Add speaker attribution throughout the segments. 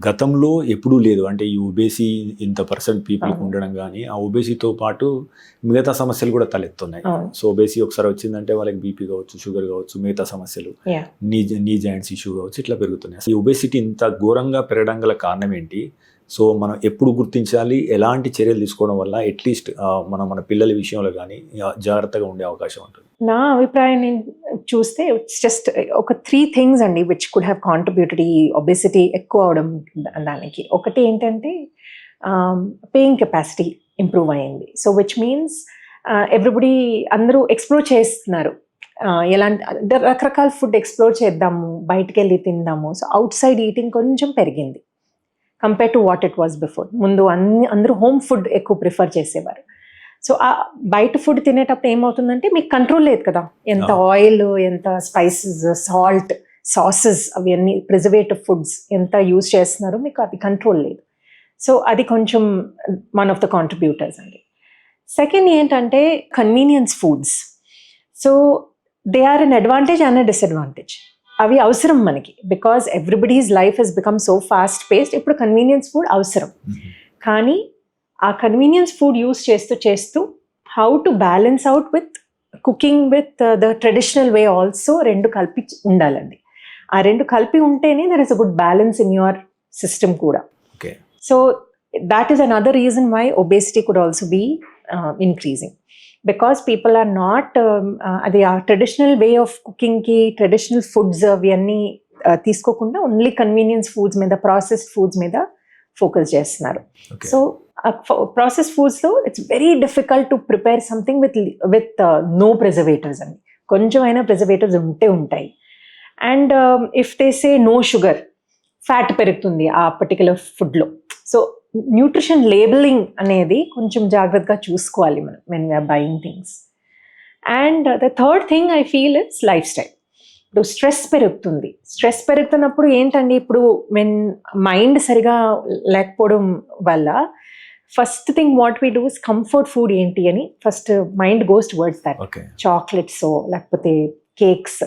Speaker 1: గతంలో ఎప్పుడూ లేదు. అంటే ఈ ఒబేసీ ఇంత పర్సెంట్ పీపుల్‌కి ఉండడం గానీ, ఆ ఒబేసీతో పాటు మిగతా సమస్యలు గూడా తలెత్తున్నాయి. సో, ఒబేసీ ఒకసారి వచ్చిందంటే వాళ్ళకి బీపీ కావచ్చు, షుగర్ కావచ్చు, మిగతా సమస్యలు, నీ జాయింట్స్ ఇష్యూ కావచ్చు, ఇట్లా పెరుగుతున్నాయి. ఈ ఒబేసిటీ ఇంత ఘోరంగా పెరగడం గల కారణం ఏంటి? సో, మనం ఎప్పుడు గుర్తించాలి? ఎలాంటి చర్యలు తీసుకోవడం వల్ల అట్‌లీస్ట్ మన పిల్లల విషయంలో గానీ జాగ్రత్తగా ఉండే అవకాశం ఉంటుంది?
Speaker 2: నా అభిప్రాయం చూస్తే ఇట్స్ జస్ట్ ఒక 3 థింగ్స్ అండి విచ్ కుడ్ హ్యావ్ కాంట్రిబ్యూటెడ్ ఈ ఒబేసిటీ ఎక్కువ అవడం దానికి. ఒకటి ఏంటంటే పేయింగ్ కెపాసిటీ ఇంప్రూవ్ అయ్యింది. సో విచ్ మీన్స్ ఎవ్రీబడి అందరూ ఎక్స్ప్లోర్ చేస్తున్నారు. ఎలాంటి రకరకాల ఫుడ్ ఎక్స్ప్లోర్ చేద్దాము, బయటికి వెళ్ళి తిందాము. సో అవుట్ సైడ్ ఈటింగ్ కొంచెం పెరిగింది compare to what it was before. ముందు అందరూ హోమ్ ఫుడ్ ఎక్కువ ప్రిఫర్ చేసేవారు. సో ఆ బయట ఫుడ్ తినేటప్పుడు ఏమవుతుందంటే మీకు కంట్రోల్ లేదు కదా, ఎంత ఆయిల్, ఎంత స్పైసెస్, సాల్ట్, సాసెస్, అవన్నీ ప్రిజర్వేటివ్ ఫుడ్స్ ఎంత యూజ్ చేస్తున్నారో మీకు అది కంట్రోల్ లేదు. సో అది కొంచెం వన్ ఆఫ్ ద కాంట్రిబ్యూటర్స్ అండి. సెకండ్ ఏంటంటే convenience foods. So they are an advantage and a disadvantage. అవి అవసరం మనకి, because everybody's life has become so fast paced. ఇప్పుడు కన్వీనియన్స్ ఫుడ్ అవసరం, కానీ ఆ కన్వీనియన్స్ ఫుడ్ యూస్ చేస్తూ how to balance out with cooking with the traditional way also, రెండు కలిపి ఉండాలండి. ఆ రెండు కలిపి ఉంటేనే there is a good balance in your system కూడా. So that is another reason why obesity could also be increasing, because people are not అది ఆ ట్రెడిషనల్ వే ఆఫ్ కుకింగ్కి, ట్రెడిషనల్ ఫుడ్స్ అవన్నీ తీసుకోకుండా ఓన్లీ కన్వీనియన్స్ ఫుడ్స్ మీద, processed foods మీద focus చేస్తున్నారు. So process ఫుడ్స్లో it's very difficult to prepare something with no preservatives అండి. కొంచెం అయినా ప్రిజర్వేటివ్స్ ఉంటాయి. And if they say no sugar, fat పెరుగుతుంది ఆ పర్టికులర్ ఫుడ్లో. సో న్యూట్రిషన్ లేబులింగ్ అనేది కొంచెం జాగ్రత్తగా చూసుకోవాలి మనం when we are buying things. And the third thing I feel it's life style. ఇప్పుడు స్ట్రెస్ పెరుగుతుంది. స్ట్రెస్ పెరుగుతున్నప్పుడు ఏంటండి, ఇప్పుడు వెన్ మైండ్ సరిగా లేకపోవడం వల్ల first thing what we do is comfort food ఏంటి అని first mind goes towards that. Chocolates లేకపోతే కేక్స్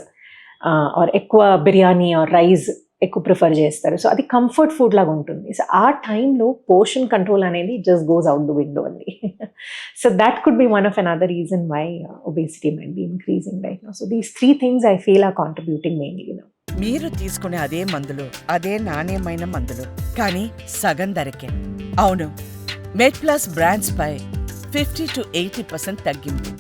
Speaker 2: ఆర్ ఎక్కువ బిర్యానీ ఆర్ రైస్ ఎక్కువ ప్రిఫర్ చేస్తారు. సో అది కంఫర్ట్ ఫుడ్ లాగా ఉంటుంది. సో ఆ టైంలో పోర్షన్ కంట్రోల్ అనేది just goes out the window అండి. So that could be one of another reason why obesity might be increasing right now. So these 3 things I feel are contributing mainly now.
Speaker 3: మీరు తీసుకునే అదే మందులు, అదే నాణ్యమైన మందులు, కానీ సగం ధరకే. అవును, మెడ్ ప్లస్ బ్రాండ్స్ పై 50 to 80% తగ్గింపు.